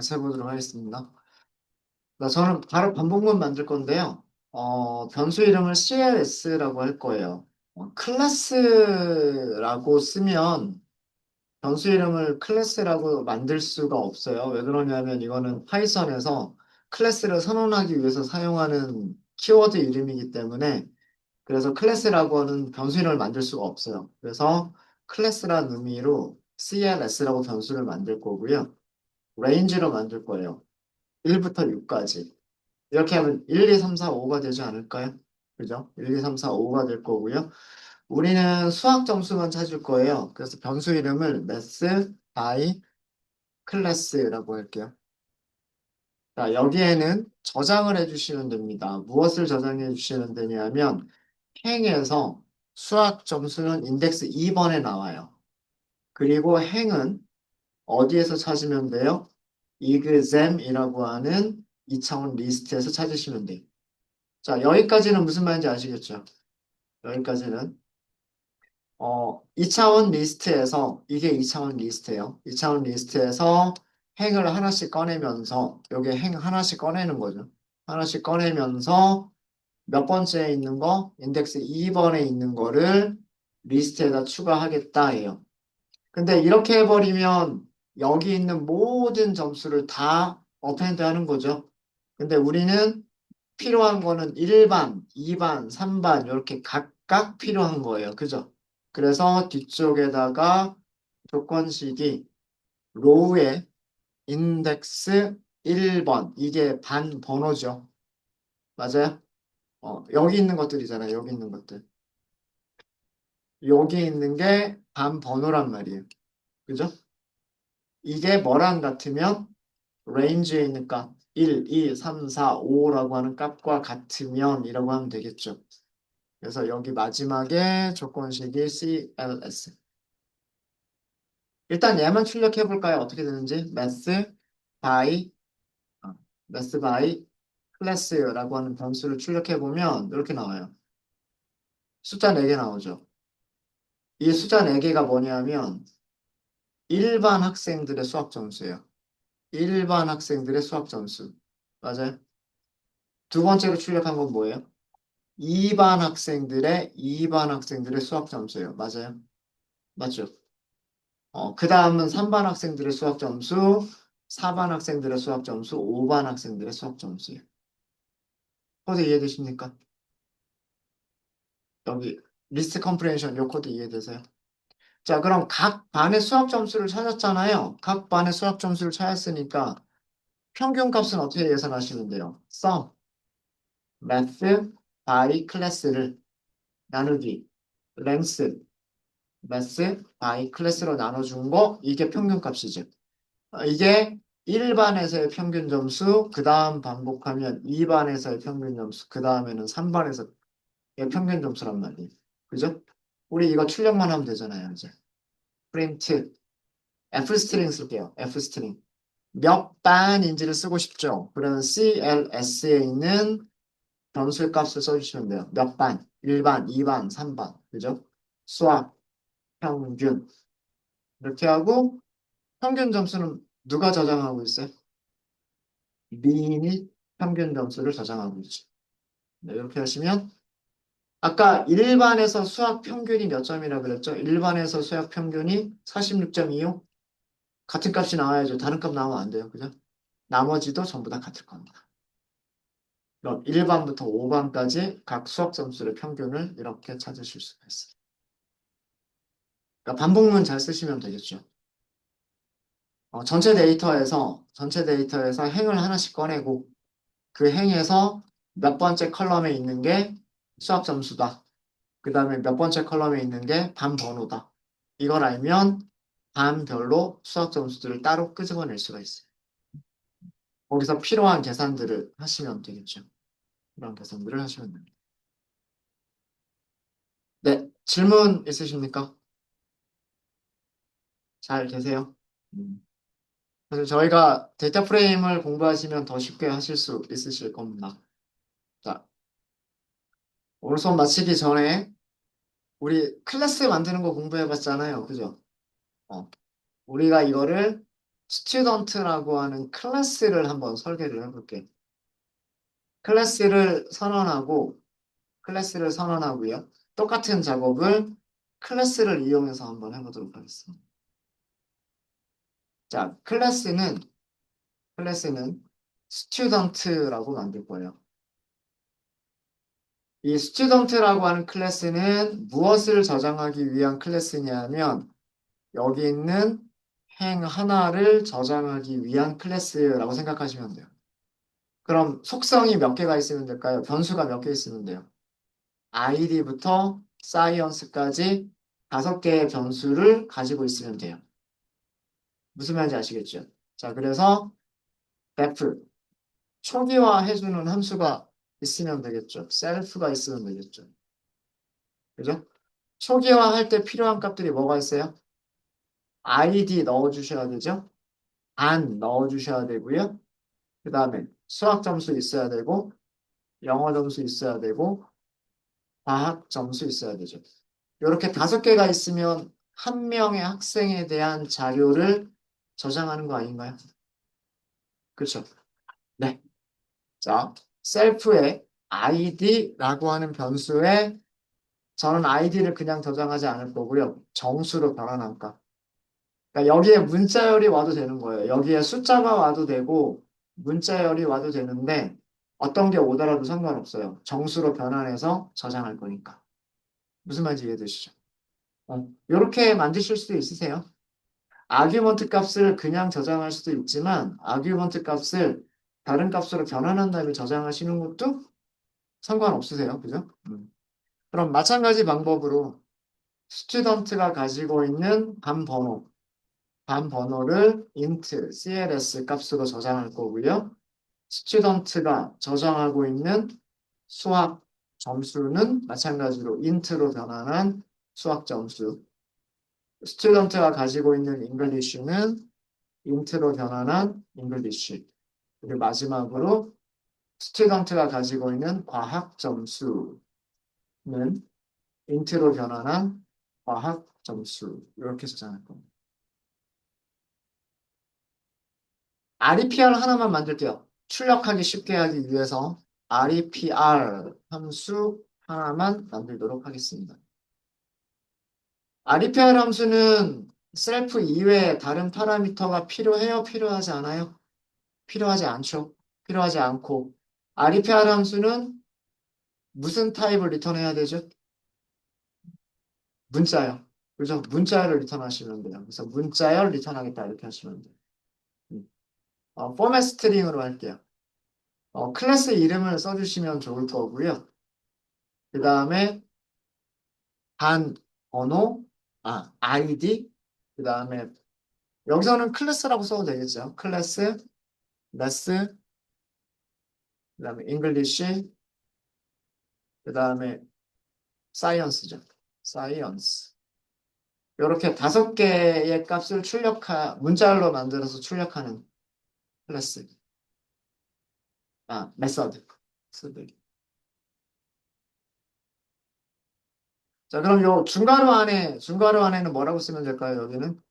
같이 해보도록 하겠습니다. 저는 바로 반복문 만들 건데요. 변수 이름을 CLS라고 할 거예요. 클래스라고 쓰면 변수 이름을 클래스라고 만들 수가 없어요. 왜 그러냐면 이거는 파이썬에서 클래스를 선언하기 위해서 사용하는 키워드 이름이기 때문에 그래서 클래스라고 하는 변수 이름을 만들 수가 없어요. 그래서 클래스라는 의미로 CLS라고 변수를 만들 거고요. 레인지로 만들 거예요. 1부터 6까지. 이렇게 하면 1, 2, 3, 4, 5가 되지 않을까요? 그죠? 1, 2, 3, 4, 5가 될 거고요. 우리는 수학 점수만 찾을 거예요. 그래서 변수 이름을 math by class라고 할게요. 자, 여기에는 저장을 해주시면 됩니다. 무엇을 저장해 주시면 되냐면 행에서 수학 점수는 인덱스 2번에 나와요. 그리고 행은 어디에서 찾으면 돼요? exam이라고 하는 2차원 리스트에서 찾으시면 돼요. 자, 여기까지는 무슨 말인지 아시겠죠? 여기까지는 2차원 리스트에서 이게 2차원 리스트예요. 2차원 리스트에서 행을 하나씩 꺼내면서 여기 행 하나씩 꺼내는 거죠. 하나씩 꺼내면서 몇 번째에 있는 거? 인덱스 2번에 있는 거를 리스트에다 추가하겠다예요. 근데 이렇게 해버리면 여기 있는 모든 점수를 다 어펜드 하는 거죠. 근데 우리는 필요한 거는 1반, 2반, 3반 이렇게 각각 필요한 거예요. 그죠? 그래서 뒤쪽에다가 조건식이 로우의 인덱스 1번 이게 반 번호죠. 맞아요? 여기 있는 것들이잖아요. 여기 있는 것들. 여기 있는 게 반 번호란 말이에요. 그죠? 이게 뭐랑 같으면 레인지에 있는 값 1, 2, 3, 4, 5라고 하는 값과 같으면 이라고 하면 되겠죠. 그래서 여기 마지막에 조건식이 CLS. 일단 얘만 출력해 볼까요? 어떻게 되는지. by, 어, math by class라고 하는 변수를 출력해 보면 이렇게 나와요. 숫자 4개 나오죠. 이 숫자 4개가 뭐냐면 일반 학생들의 수학 점수예요. 일반 학생들의 수학 점수. 맞아요? 두 번째로 출력한 건 뭐예요? 2반 학생들의 수학 점수예요. 맞아요? 맞죠? 그 다음은 3반 학생들의 수학 점수, 4반 학생들의 수학 점수, 5반 학생들의 수학 점수예요. 코드 이해되십니까? 여기 리스트 컴프레hen션 요 코드 이해되세요? 자, 그럼 각 반의 수학 점수를 찾았잖아요. 각 반의 수학 점수를 찾았으니까 평균 값은 어떻게 계산하시면 돼요? sum, math by class를 나누기, length, math by class로 나눠준 거 이게 평균 값이죠. 이게 1반에서의 평균 점수, 그 다음 반복하면 2반에서의 평균 점수, 그 다음에는 3반에서의 평균 점수란 말이에요. 그죠? 우리 이거 출력만 하면 되잖아요, 이제. 프린트, F스트링 쓸게요. F스트링. 몇 반인지를 쓰고 싶죠? 그러면 CLS에 있는 변수의 값을 써주시면 돼요. 몇 반? 1반, 2반, 3반. 그죠? 수학, 평균. 이렇게 하고, 평균 점수는 누가 저장하고 있어요? 미인이 평균 점수를 저장하고 있죠. 네, 이렇게 하시면 아까 1반에서 수학 평균이 몇 점이라고 그랬죠? 1반에서 수학 평균이 46.25 같은 값이 나와야죠. 다른 값 나오면 안 돼요. 그죠? 나머지도 전부 다 같을 겁니다. 그럼 1반부터 5반까지 각 수학 점수의 평균을 이렇게 찾으실 수가 있어요. 그러니까 반복문 잘 쓰시면 되겠죠. 전체 데이터에서 행을 하나씩 꺼내고 그 행에서 몇 번째 컬럼에 있는 게 수학 점수다. 그 다음에 몇 번째 컬럼에 있는 게 반 번호다. 이걸 알면 반별로 수학 점수들을 따로 끄집어낼 수가 있어요. 거기서 필요한 계산들을 하시면 되겠죠. 필요한 계산들을 하시면 됩니다. 네, 질문 있으십니까? 잘 계세요? 음. 그래서 저희가 데이터 프레임을 공부하시면 더 쉽게 하실 수 있으실 겁니다. 자, 오늘 수업 마치기 전에 우리 클래스 만드는 거 공부해 봤잖아요. 그죠? 어, 우리가 이거를 스튜던트라고 하는 클래스를 한번 설계를 해볼게. 클래스를 선언하고, 클래스를 선언하고요. 똑같은 작업을 클래스를 이용해서 한번 해보도록 하겠습니다. 자, 클래스는 스튜던트라고 만들 거예요. 이 스튜던트라고 하는 클래스는 무엇을 저장하기 위한 클래스냐면 여기 있는 행 하나를 저장하기 위한 클래스라고 생각하시면 돼요. 그럼 속성이 몇 개가 있으면 될까요? 변수가 몇 개 있으면 돼요. id부터 science까지 5개의 변수를 가지고 있으면 돼요. 무슨 말인지 아시겠죠? 자, 그래서 def 초기화해주는 함수가 있으면 되겠죠. self가 있으면 되겠죠. 그죠? 초기화할 때 필요한 값들이 뭐가 있어요? id 넣어주셔야 되죠. 안 넣어주셔야 되고요. 그 다음에 수학 점수 있어야 되고 영어 점수 있어야 되고 과학 점수 있어야 되죠. 이렇게 5개가 있으면 한 명의 학생에 대한 자료를 저장하는 거 아닌가요? 그렇죠? 네. 자, 셀프의 id라고 하는 변수에 저는 id를 그냥 저장하지 않을 거고요. 정수로 변환할까. 그러니까 여기에 문자열이 와도 되는 거예요. 여기에 숫자가 와도 되고 문자열이 와도 되는데 어떤 게 오더라도 상관없어요. 정수로 변환해서 저장할 거니까. 무슨 말인지 이해되시죠? 이렇게 만드실 수도 있으세요. 아규먼트 값을 그냥 저장할 수도 있지만 아규먼트 값을 다른 값으로 변환한 다음에 저장하시는 것도 상관없으세요. 그죠? 그럼 마찬가지 방법으로 스튜던트가 가지고 있는 반 번호를 int cls 값으로 저장할 거고요. 스튜던트가 저장하고 있는 수학 점수는 마찬가지로 int로 변환한 수학 점수. 스튜던트가 가지고 있는 잉글리쉬는 int로 변환한 잉글리쉬. 그리고 마지막으로 스튜던트가 가지고 있는 과학 점수는 int로 변환한 과학 점수. 이렇게 저장할 겁니다. REPR 하나만 만들게요. 출력하기 쉽게 하기 위해서 REPR 함수 하나만 만들도록 하겠습니다. REPR 함수는 셀프 이외에 다른 파라미터가 필요해요? 필요하지 않아요? 필요하지 않죠. 필요하지 않고 REPR 함수는 무슨 타입을 리턴해야 되죠? 문자요. 그래서 문자열을 리턴하시면 돼요. 그래서 문자열 리턴하겠다 이렇게 하시면 돼요. 포맷 스트링으로 할게요. 클래스 이름을 써주시면 좋을 거고요. 그 다음에 단 번호, 아이디, 그 다음에 여기서는 클래스라고 써도 되겠죠. 클래스, 레스, 그 다음에 잉글리시, 그 다음에 사이언스죠. 사이언스. 이렇게 5개의 값을 문자열로 만들어서 출력하는 클래스. 메서드. 자, 그럼 요 중괄호 안에는 뭐라고 쓰면 될까요? 여기는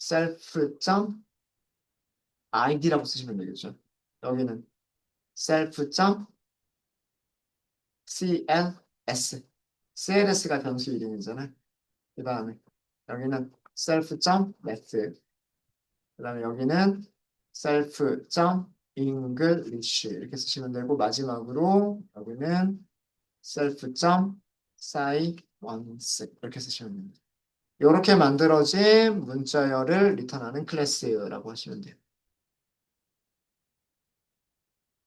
self.id라고 쓰시면 되겠죠. 여기는 self.cls. cls가 변수 이름이잖아요. 그 다음에 여기는 self.method. 그 다음에 여기는 self.english 이렇게 쓰시면 되고 마지막으로 여기는 self.science 이렇게 쓰시면 됩니다. 이렇게 만들어진 문자열을 리턴하는 클래스라고 하시면 돼요.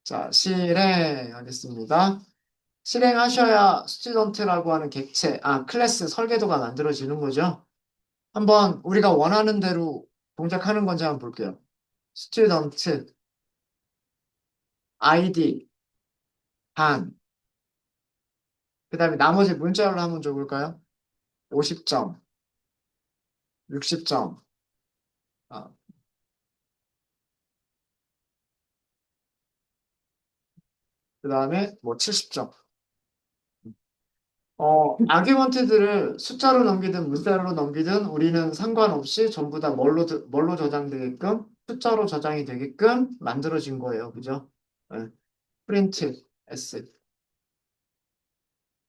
자, 실행하겠습니다. 실행하셔야 스튜던트라고 하는 클래스 설계도가 만들어지는 거죠. 한번 우리가 원하는 대로 동작하는 건지 한번 볼게요. 스튜던트, 아이디, 반. 그 다음에 나머지 문자열로 한번 줘볼까요? 50점, 60점, 그 다음에 뭐 70점. 아규먼트들을 숫자로 넘기든 문자로 넘기든 우리는 상관없이 전부 다 뭘로 저장되게끔 숫자로 저장이 되게끔 만들어진 거예요. 그죠? 네. 프린트 S.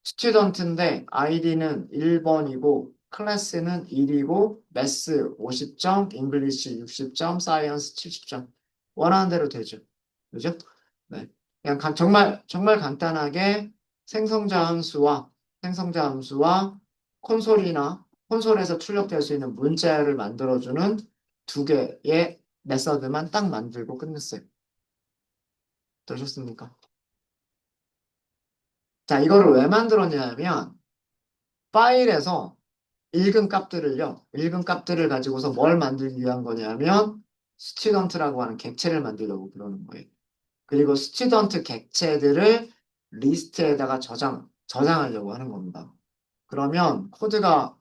스튜던트인데 아이디는 1번이고 클래스는 1이고 매스 50점, 잉글리시 60점, 사이언스 70점. 원하는 대로 되죠. 그죠? 네. 그냥 정말 간단하게 생성자 함수와 생성자 함수와 콘솔에서 출력될 수 있는 문자를 만들어주는 두 개의 메서드만 딱 만들고 끝냈어요. 되셨습니까? 자, 이거를 왜 만들었냐면 파일에서 읽은 값들을 가지고서 뭘 만들기 위한 거냐면 스튜던트라고 하는 객체를 만들려고 그러는 거예요. 그리고 스튜던트 객체들을 리스트에다가 저장하려고 하는 겁니다. 그러면 코드가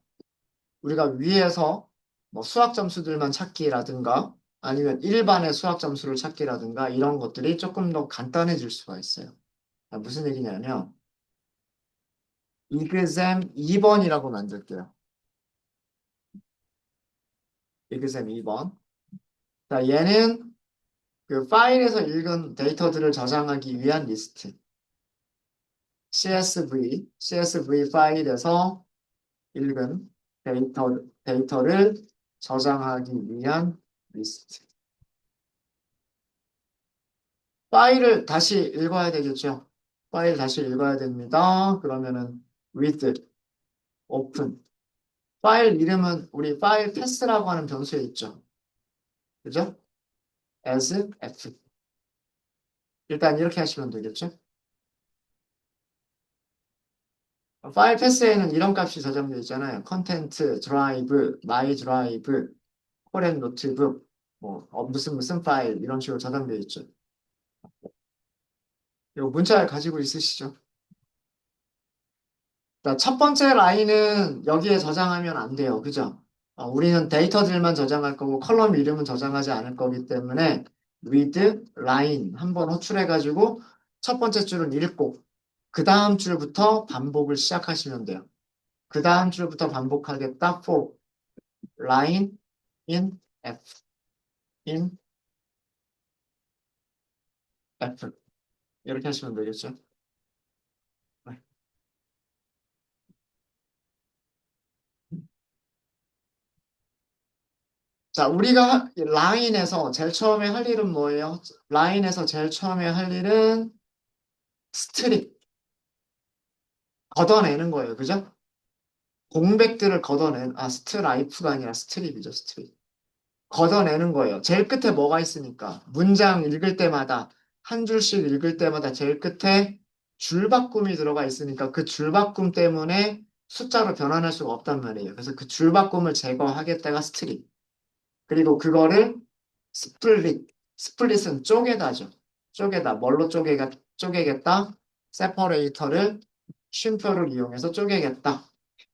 우리가 위에서 뭐 수학 점수들만 찾기라든가 아니면 일반의 수학 점수를 찾기라든가 이런 것들이 조금 더 간단해질 수가 있어요. 무슨 얘기냐면 이그셈 2번이라고 만들게요. 이그셈 2번. 자, 얘는 그 파일에서 읽은 데이터들을 저장하기 위한 리스트. CSV 파일에서 읽은 데이터를 저장하기 위한 리스트. 파일을 다시 읽어야 되겠죠? 파일 다시 읽어야 됩니다. 그러면은 read, open. 파일 이름은 우리 파일 패스라고 하는 변수에 있죠. 그죠? as f. 일단 이렇게 하시면 되겠죠? 파일 패스에는 이런 값이 저장되어 있잖아요. 컨텐트, 드라이브, 마이 드라이브, 코렌 노트북, 무슨 파일 이런 식으로 저장되어 있죠. 이거 문자를 가지고 있으시죠? 자, 첫 번째 라인은 여기에 저장하면 안 돼요. 그죠? 우리는 데이터들만 저장할 거고 컬럼 이름은 저장하지 않을 거기 때문에 read line 한번 호출해가지고 첫 번째 줄은 읽고 그 다음 줄부터 반복을 시작하시면 돼요. 그 다음 줄부터 반복하겠다. for line in F in F 이렇게 하시면 되겠죠. 네. 자, 우리가 라인에서 제일 처음에 할 일은 뭐예요? 라인에서 제일 처음에 할 일은 스트립 걷어내는 거예요. 그죠? 공백들을 스트라이프가 아니라 스트립이죠. 스트립. 걷어내는 거예요. 제일 끝에 뭐가 있으니까. 문장 읽을 때마다, 한 줄씩 읽을 때마다 제일 끝에 줄바꿈이 들어가 있으니까 그 줄바꿈 때문에 숫자로 변환할 수가 없단 말이에요. 그래서 그 줄바꿈을 제거하겠다가 스트립. 그리고 그거를 스플릿. 스플릿은 쪼개다죠. 쪼개다. 뭘로 쪼개겠다? 세퍼레이터를 쉼표를 이용해서 쪼개겠다.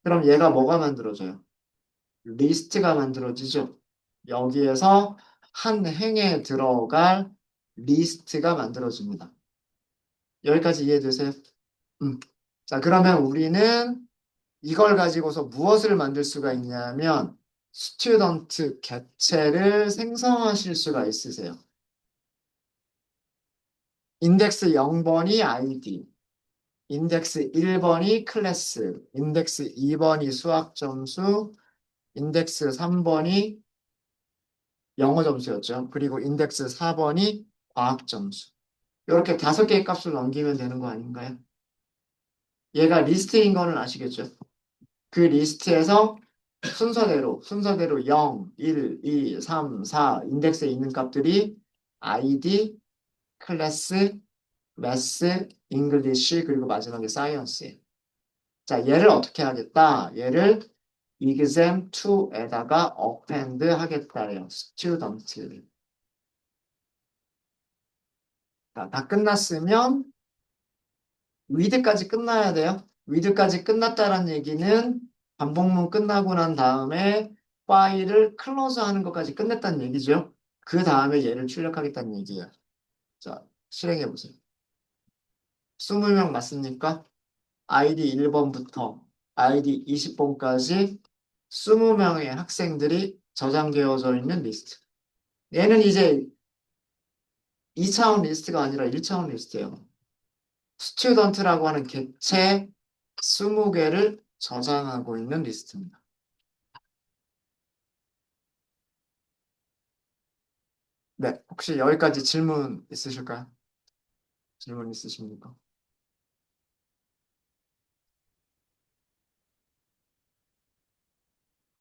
그럼 얘가 뭐가 만들어져요? 리스트가 만들어지죠. 여기에서 한 행에 들어갈 리스트가 만들어집니다. 여기까지 이해되세요? 음. 자, 그러면 우리는 이걸 가지고서 무엇을 만들 수가 있냐면 스튜던트 객체를 생성하실 수가 있으세요. 인덱스 0번이 아이디, 인덱스 1번이 클래스, 인덱스 2번이 수학 점수, 인덱스 3번이 영어 점수였죠. 그리고 인덱스 4번이 과학 점수. 이렇게 다섯 개의 값을 넘기면 되는 거 아닌가요? 얘가 리스트인 거는 아시겠죠? 그 리스트에서 순서대로 0, 1, 2, 3, 4 인덱스에 있는 값들이 ID, 클래스, 매스, 잉글리쉬 그리고 마지막에 사이언스예요. 자, 얘를 어떻게 하겠다? 얘를 exam2에다가 append 하겠다래요. student를. 자, 다 끝났으면 위드까지 끝나야 돼요. 위드까지 끝났다는 얘기는 반복문 끝나고 난 다음에 파일을 클로즈 하는 것까지 끝냈다는 얘기죠. 그 다음에 얘를 출력하겠다는 얘기예요. 자, 실행해 보세요. 20명 맞습니까? 아이디 1번부터 아이디 20번까지 20명의 학생들이 저장되어져 있는 리스트. 얘는 이제 2차원 리스트가 아니라 1차원 리스트예요. 스튜던트라고 하는 객체 20개를 저장하고 있는 리스트입니다. 네, 혹시 여기까지 질문 있으실까요? 질문 있으십니까?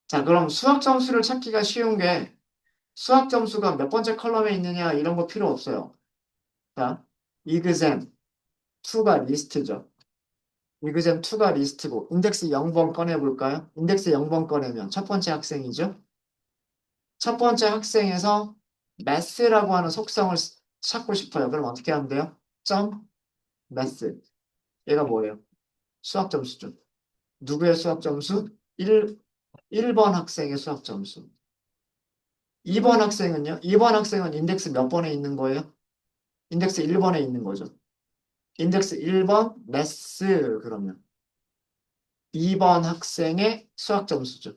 자, 그럼 수학 점수를 찾기가 쉬운 게 수학 점수가 몇 번째 컬럼에 있느냐 이런 거 필요 없어요. 자, 이그잼 2가 리스트죠. 이그잼 2가 리스트고 인덱스 0번 꺼내볼까요? 인덱스 0번 꺼내면 첫 번째 학생이죠. 첫 번째 학생에서 매스라고 하는 속성을 찾고 싶어요. 그럼 어떻게 하면 돼요? 점 매스. 얘가 뭐예요? 수학 점수죠. 누구의 수학 점수? 1번 학생의 수학 점수. 2번 학생은요? 2번 학생은 인덱스 몇 번에 있는 거예요? 인덱스 1번에 있는 거죠. 인덱스 1번 매스 그러면 2번 학생의 수학 점수죠.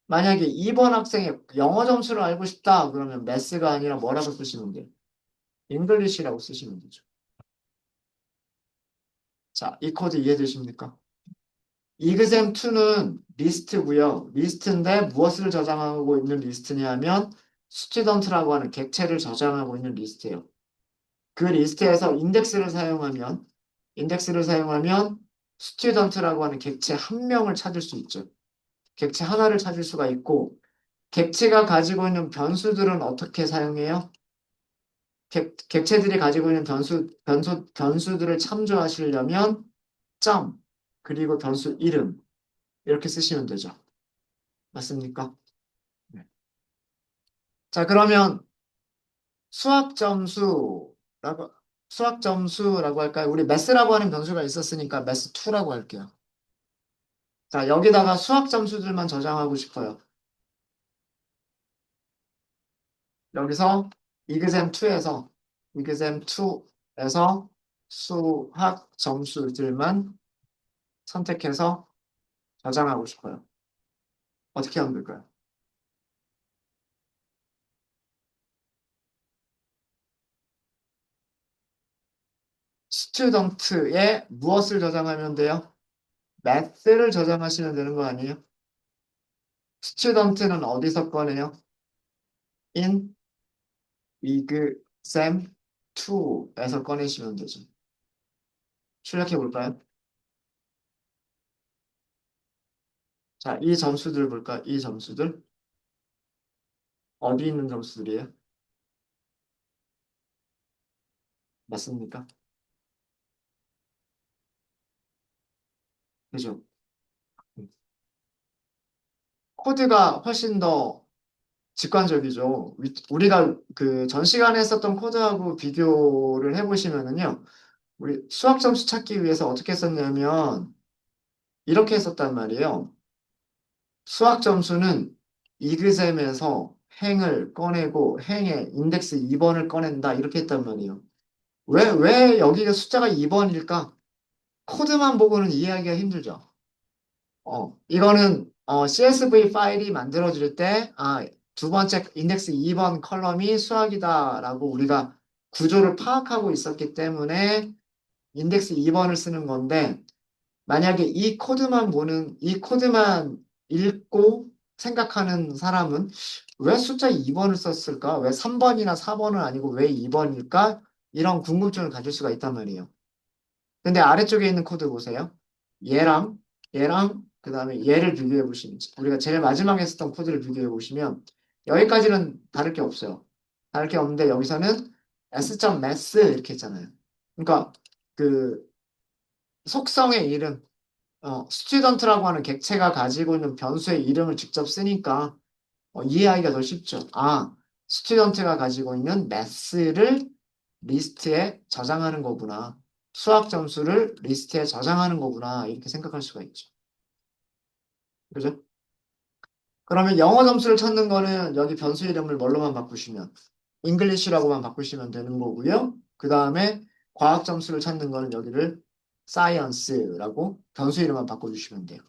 만약에 2번 학생의 영어 점수를 알고 싶다 그러면 매스가 아니라 뭐라고 쓰시면 돼요? 잉글리시라고 쓰시면 되죠. 자, 이 코드 이해되십니까? 이그잼2는 리스트고요. 리스트인데 무엇을 저장하고 있는 리스트냐면 스튜던트라고 하는 객체를 저장하고 있는 리스트예요. 그 리스트에서 인덱스를 사용하면 스튜던트라고 하는 객체 한 명을 찾을 수 있죠. 객체 하나를 찾을 수가 있고 객체가 가지고 있는 변수들은 어떻게 사용해요? 객체들이 가지고 있는 변수들을 참조하시려면 점 그리고 변수 이름 이렇게 쓰시면 되죠. 맞습니까? 네. 자, 그러면 수학 점수라고 수학 점수라고 할까요? 우리 매스라고 하는 변수가 있었으니까 매스2라고 할게요. 자, 여기다가 수학 점수들만 저장하고 싶어요. 여기서 이그잼2에서 수학 점수들만 선택해서 저장하고 싶어요. 어떻게 하면 될까요? 스튜던트에 무엇을 저장하면 돼요? 매스를 저장하시면 되는 거 아니에요? 스튜던트는 어디서 꺼내요? in exam2에서 꺼내시면 되죠. 출력해 볼까요? 자, 이 점수들 볼까? 이 점수들 어디 있는 점수들이에요? 맞습니까? 그죠? 코드가 훨씬 더 직관적이죠. 우리가 그 전 시간에 썼던 코드하고 비교를 해보시면은요, 우리 수학 점수 찾기 위해서 어떻게 썼냐면 이렇게 했었단 말이에요. 수학 점수는 이그셈에서 행을 꺼내고 행의 인덱스 2번을 꺼낸다 이렇게 했단 말이에요. 왜 여기가 숫자가 2번일까? 코드만 보고는 이해하기가 힘들죠. 이거는 CSV 파일이 만들어질 때 두 번째 인덱스 2번 컬럼이 수학이다라고 우리가 구조를 파악하고 있었기 때문에 인덱스 2번을 쓰는 건데 만약에 이 코드만 읽고 생각하는 사람은 왜 숫자 2번을 썼을까? 왜 3번이나 4번은 아니고 왜 2번일까? 이런 궁금증을 가질 수가 있단 말이에요. 근데 아래쪽에 있는 코드 보세요. 얘랑 얘랑 그다음에 얘를 비교해 보시면 우리가 제일 마지막에 썼던 코드를 비교해 보시면 여기까지는 다를 게 없어요. 다를 게 없는데 여기서는 s.math 이렇게 했잖아요. 그러니까 그 속성의 이름 스튜던트라고 하는 객체가 가지고 있는 변수의 이름을 직접 쓰니까 이해하기가 더 쉽죠. 스튜던트가 가지고 있는 math를 리스트에 저장하는 거구나. 수학 점수를 리스트에 저장하는 거구나. 이렇게 생각할 수가 있죠. 그죠? 그러면 영어 점수를 찾는 거는 여기 변수 이름을 뭘로만 바꾸시면 English라고만 바꾸시면 되는 거고요. 그 다음에 과학 점수를 찾는 거는 여기를 science라고 변수 이름만 바꿔주시면 돼요.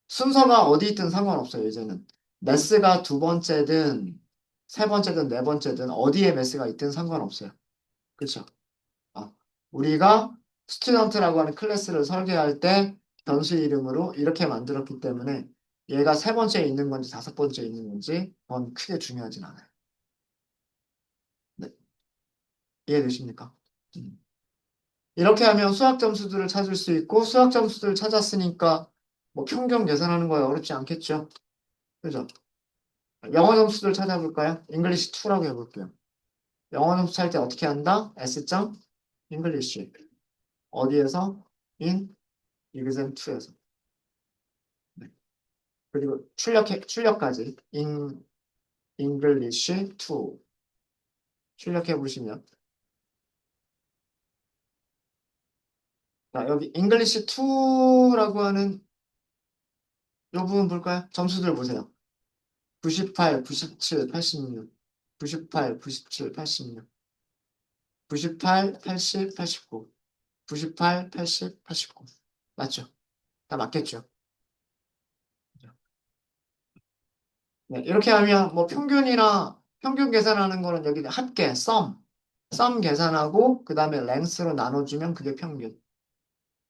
순서가 어디 있든 상관없어요, 이제는. 매스가 두 번째든, 세 번째든, 네 번째든, 어디에 매스가 있든 상관없어요. 그쵸? 어. 우리가 스튜던트라고 하는 클래스를 설계할 때 변수 이름으로 이렇게 만들었기 때문에 얘가 세 번째에 있는 건지 다섯 번째에 있는 건지 그건 크게 중요하진 않아요. 네. 이해되십니까? 음. 이렇게 하면 수학 점수들을 찾을 수 있고 수학 점수들을 찾았으니까 뭐 평균 계산하는 거에 어렵지 않겠죠? 그죠? 영어 점수들 찾아볼까요? 잉글리시 2라고 해볼게요. 영어 점수 찾을 때 어떻게 한다? S.점 잉글리시 어디에서? in exam 2에서. 그리고 출력까지 in English 2 출력해 보시면 자, 여기 English 2라고 하는 이 부분 볼까요? 점수들 보세요. 98, 97, 86, 98, 97, 86, 98, 80, 89, 98, 80, 89. 맞죠? 다 맞겠죠? 네, 이렇게 하면 뭐 평균이나 평균 계산하는 거는 여기 합계, sum 계산하고 그 다음에 length로 나눠주면 그게 평균.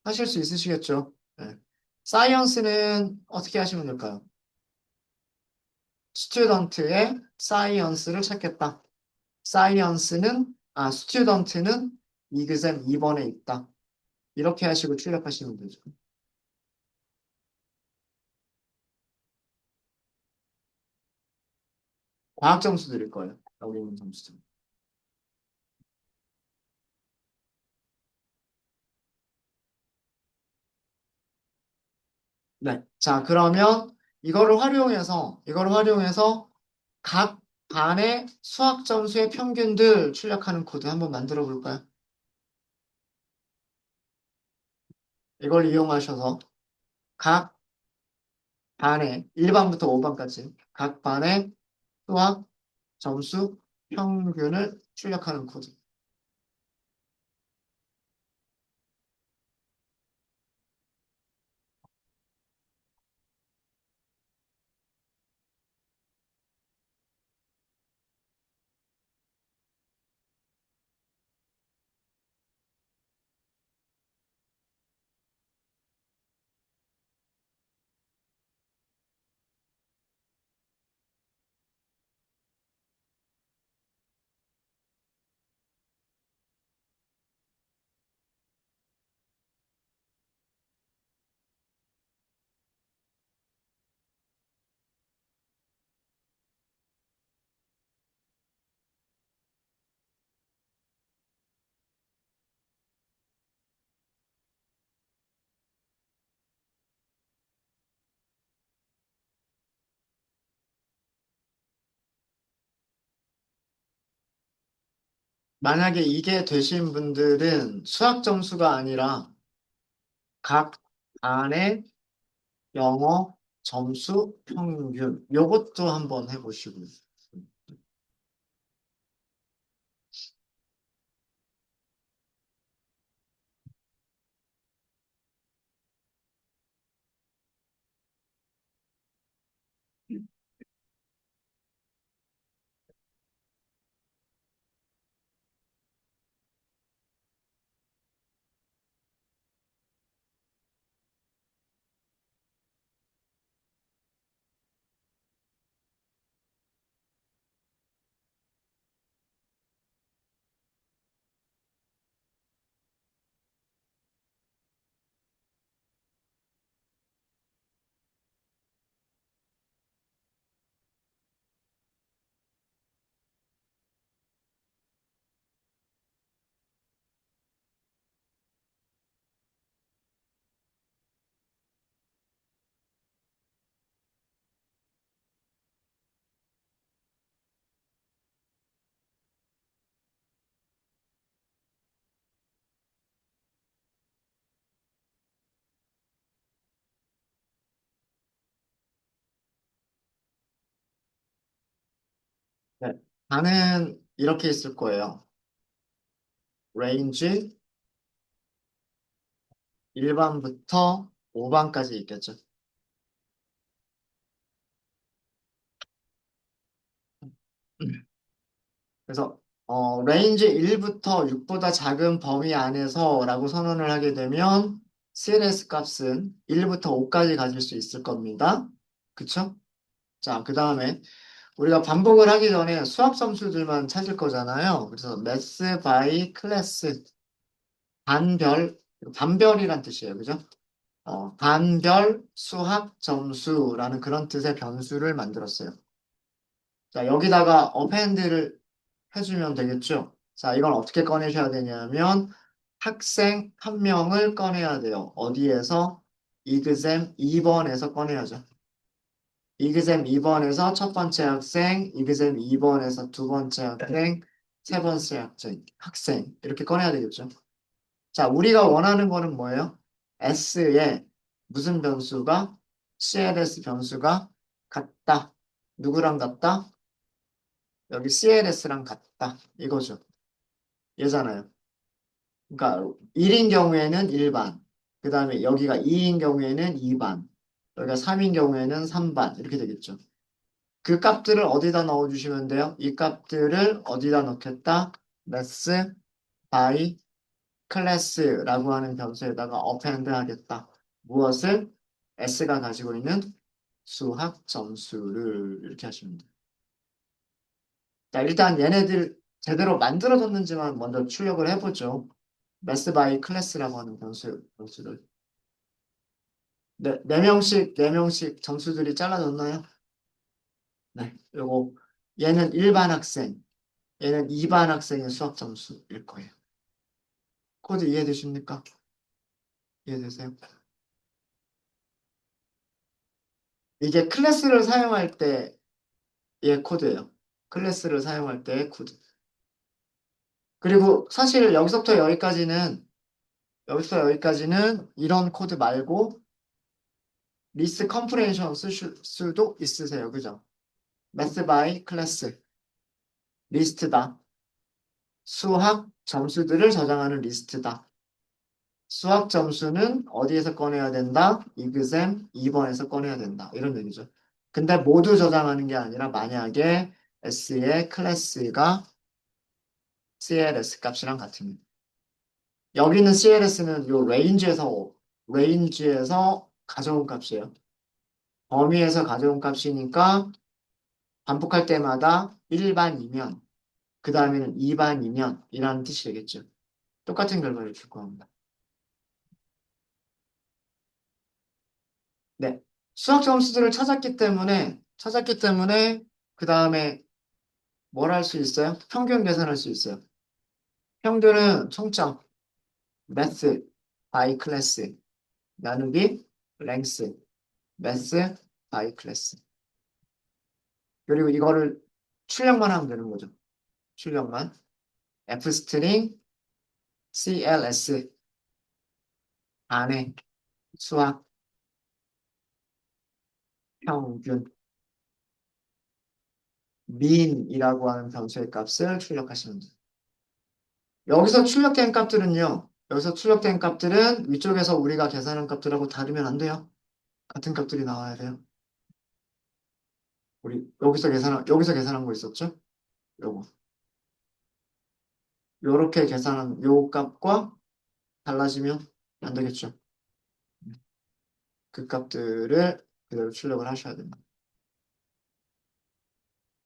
하실 수 있으시겠죠? 네. 사이언스는 어떻게 하시면 될까요? 스튜던트의 사이언스를 찾겠다. 스튜던트는 이그셈 2번에 있다. 이렇게 하시고 출력하시면 되죠. 과학 점수 드릴 거예요. 여기 있는 점수. 네. 자, 그러면 이거를 활용해서 각 반의 수학 점수의 평균들 출력하는 코드 한번 만들어 볼까요? 이걸 이용하셔서 각 반의 1반부터 5반까지 각 반의 수학 점수 평균을 출력하는 코드. 만약에 이게 되신 분들은 수학 점수가 아니라 각 반의 영어 점수 평균 요것도 한번 해보시고요. 네. 반은 이렇게 있을 거예요. range 1반부터 5반까지 있겠죠. 그래서 레인지 1부터 6보다 작은 범위 안에서라고 선언을 하게 되면 CLS 값은 1부터 5까지 가질 수 있을 겁니다. 그쵸? 자, 그 다음에 우리가 반복을 하기 전에 수학 점수들만 찾을 거잖아요. 그래서 math by class 반별, 반별이란 뜻이에요. 그죠? 반별 수학 점수라는 그런 뜻의 변수를 만들었어요. 자, 여기다가 append를 해주면 되겠죠? 자, 이건 어떻게 꺼내셔야 되냐면 학생 한 명을 꺼내야 돼요. 어디에서? 이그잼 2번에서 꺼내야죠. 이그잼 2번에서 첫 번째 학생, 이그잼 2번에서 두 번째 학생, 세 번째 학생 이렇게 꺼내야 되겠죠. 자, 우리가 원하는 거는 뭐예요? S에 무슨 변수가 CLS 변수가 같다. 누구랑 같다? 여기 CLS랑 같다. 이거죠. 얘잖아요. 그러니까 1인 경우에는 1반, 그 다음에 여기가 2인 경우에는 2반, 여기가 3인 경우에는 3반 이렇게 되겠죠. 그 값들을 어디다 넣어주시면 돼요? 이 값들을 어디다 넣겠다? math by class라고 하는 변수에다가 append 하겠다. 무엇을? S가 가지고 있는 수학 점수를 이렇게 하시면 돼요. 자, 일단 얘네들 제대로 만들어졌는지만 먼저 출력을 해보죠. math by class라고 하는 변수를. 네, 네 명씩 점수들이 잘라졌나요? 네, 요거 얘는 일반 학생, 얘는 2반 학생의 수학 점수일 거예요. 코드 이해되십니까? 이해되세요? 이게 클래스를 사용할 때의 코드예요. 클래스를 사용할 때의 코드. 그리고 사실 여기서부터 여기까지는 이런 코드 말고 리스트 컴프레hen션 쓰실 수도 있으세요. 그죠? math by class 리스트다. 수학 점수들을 저장하는 리스트다. 수학 점수는 어디에서 꺼내야 된다? 이그셈 2번에서 꺼내야 된다. 이런 얘기죠. 근데 모두 저장하는 게 아니라 만약에 S의 클래스가 CLS 값이랑 같으면 여기는 CLS는 요 레인지에서 가져온 값이에요. 범위에서 가져온 값이니까 반복할 때마다 1반이면 그 다음에는 2반이면 이라는 뜻이 되겠죠. 똑같은 결과를 줄 겁니다. 네. 수학 점수들을 찾았기 때문에 그 다음에 뭘 할 수 있어요? 평균 계산할 수 있어요. 평균은 총점 math by class 나누기 length math by class. 그리고 이거를 출력만 하면 되는 거죠. 출력만. f 스트링 cls 안에 수학 평균 mean이라고 하는 변수의 값을 출력하시면 돼요. 여기서 출력된 값들은 위쪽에서 우리가 계산한 값들하고 다르면 안 돼요. 같은 값들이 나와야 돼요. 우리 여기서 계산한 거 있었죠? 요거. 요렇게 계산한 요 값과 달라지면 안 되겠죠. 그 값들을 그대로 출력을 하셔야 됩니다.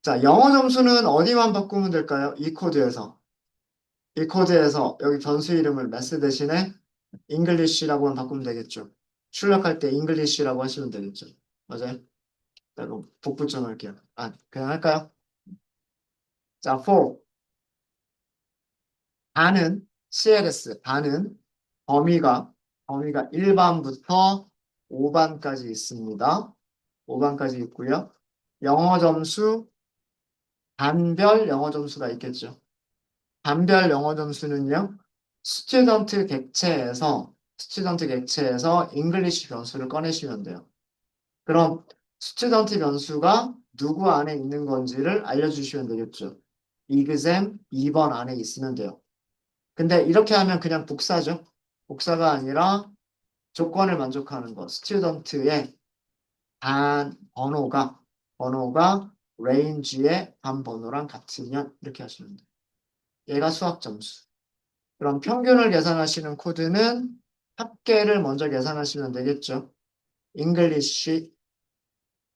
자, 영어 점수는 어디만 바꾸면 될까요? 이 코드에서 여기 변수 이름을 math 대신에 English라고만 바꾸면 되겠죠. 출력할 때 English라고 하시면 되겠죠. 맞아요? 자, 그럼 복부 좀 할게요. 그냥 할까요? 자, for 반은 CLS 반은 범위가 1반부터 5반까지 있습니다. 5반까지 있고요. 영어 점수 반별 영어 점수가 있겠죠. 반별 영어 점수는요. 스튜던트 객체에서 잉글리시 변수를 꺼내시면 돼요. 그럼 스튜던트 변수가 누구 안에 있는 건지를 알려주시면 되겠죠. 이그잼 2번 안에 있으면 돼요. 근데 이렇게 하면 그냥 복사죠. 복사가 아니라 조건을 만족하는 거. 스튜던트의 번호가 range의 반번호랑 같으면 이렇게 하시면 돼요. 얘가 수학 점수. 그럼 평균을 계산하시는 코드는 합계를 먼저 계산하시면 되겠죠. English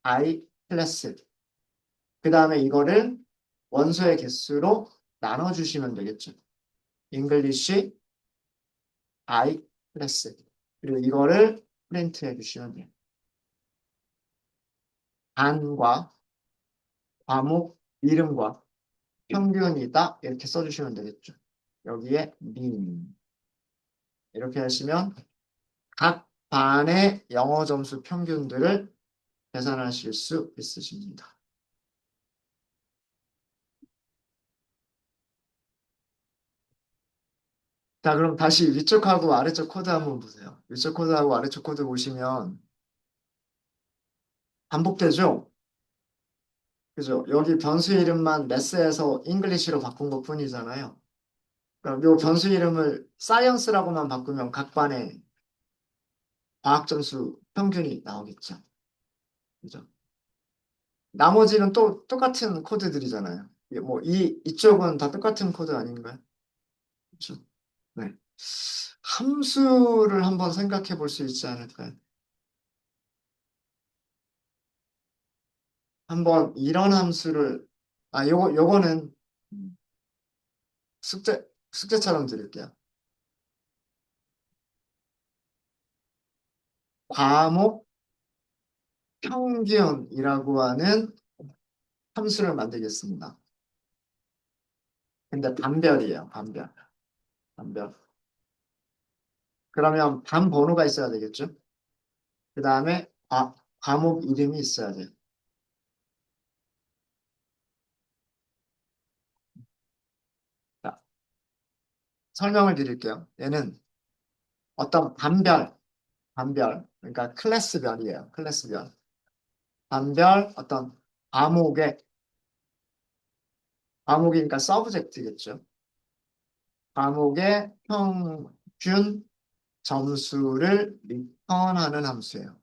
I 클래스. 그 다음에 이거를 원소의 개수로 나눠주시면 되겠죠. English I 클래스. 그리고 이거를 프린트 해주시면 돼요. 단과 과목 이름과 평균이다 이렇게 써주시면 되겠죠. 여기에 mean 이렇게 하시면 각 반의 영어 점수 평균들을 계산하실 수 있으십니다. 자, 그럼 다시 위쪽하고 아래쪽 코드 한번 보세요. 위쪽 코드하고 아래쪽 코드 보시면 반복되죠? 그죠? 여기 변수 이름만 매스에서 잉글리시로 바꾼 것 뿐이잖아요. 그럼 이 변수 이름을 사이언스라고만 바꾸면 각 반의 과학 점수 평균이 나오겠죠. 그죠? 나머지는 또 똑같은 코드들이잖아요. 이쪽은 다 똑같은 코드 아닌가요? 그렇죠? 네. 함수를 한번 생각해 볼 수 있지 않을까요? 한번 이런 함수를, 요거는 숙제처럼 드릴게요. 과목 평균이라고 하는 함수를 만들겠습니다. 근데 반별이에요, 반별. 반별. 그러면 반 번호가 있어야 되겠죠? 그 다음에 과목 이름이 있어야 돼요. 자, 설명을 드릴게요. 얘는 어떤 그러니까 클래스별이에요. 클래스별. 반별, 어떤 과목의, 과목이니까 서브젝트겠죠. 과목의 평균 점수를 리턴하는 함수예요.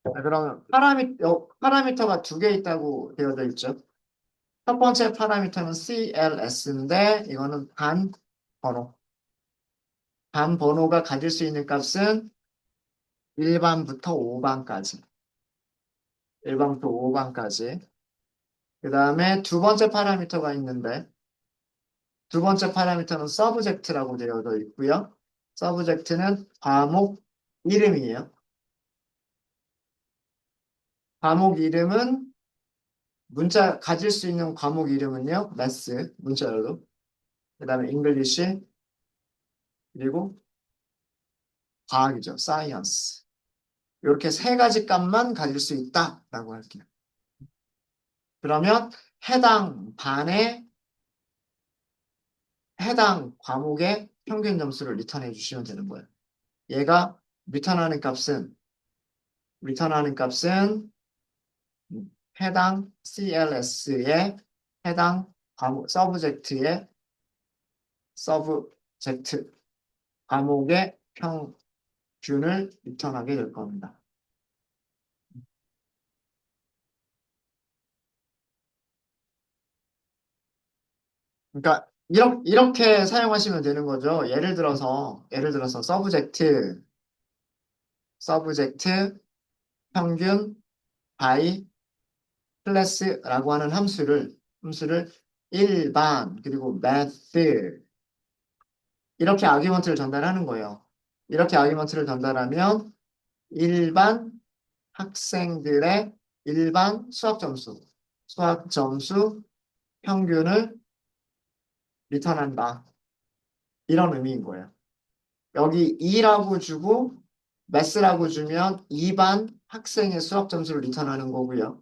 자, 그러면 파라미터가 두 개 있다고 되어져 있죠. 첫 번째 파라미터는 CLS인데 이거는 반 번호. 반 번호가 가질 수 있는 값은 1반부터 5반까지. 1반부터 5반까지. 그 다음에 두 번째 파라미터가 있는데 두 번째 파라미터는 서브젝트라고 되어져 있고요. 서브젝트는 과목 이름이에요. 과목 이름은 가질 수 있는 과목 이름은요. 매스, 문자열로. 그 다음에 잉글리시, 그리고 과학이죠. 사이언스. 이렇게 세 가지 값만 가질 수 있다라고 할게요. 그러면 해당 반에 해당 과목의 평균 점수를 리턴해 주시면 되는 거예요. 얘가 리턴하는 값은 해당 CLS의 해당 과목 서브젝트 과목의 평균을 리턴하게 될 겁니다. 그러니까 이렇게 사용하시면 되는 거죠. 예를 들어서 서브젝트 평균 바이 클래스라고 하는 함수를 일반 그리고 math 이렇게 아규먼트를 전달하는 거예요. 이렇게 아규먼트를 전달하면 일반 학생들의 일반 수학 점수 평균을 리턴한다. 이런 의미인 거예요. 여기 2라고 주고 매스라고 주면 2반 학생의 수학 점수를 리턴하는 거고요.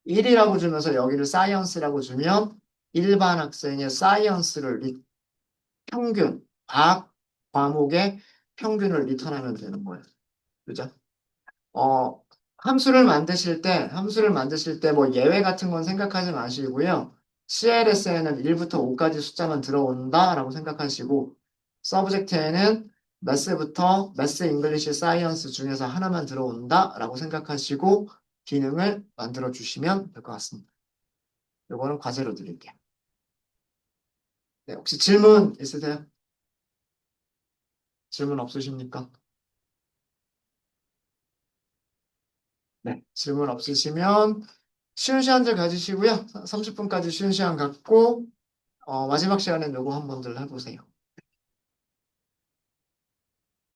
1이라고 주면서 여기를 사이언스라고 주면 일반 학생의 과학 과목의 평균을 리턴하면 되는 거예요. 그죠? 어, 함수를 만드실 때 뭐 예외 같은 건 생각하지 마시고요. CLS에는 1부터 5까지 숫자만 들어온다라고 생각하시고 서브젝트에는 매스부터 매스 잉글리시 사이언스 중에서 하나만 들어온다라고 생각하시고 기능을 만들어 주시면 될 것 같습니다. 이거는 과제로 드릴게요. 네, 혹시 질문 있으세요? 질문 없으십니까? 네, 질문 없으시면 쉬운 시간들 가지시고요. 30분까지 쉬운 시간 갖고 마지막 시간엔 요거 한 번들 해보세요.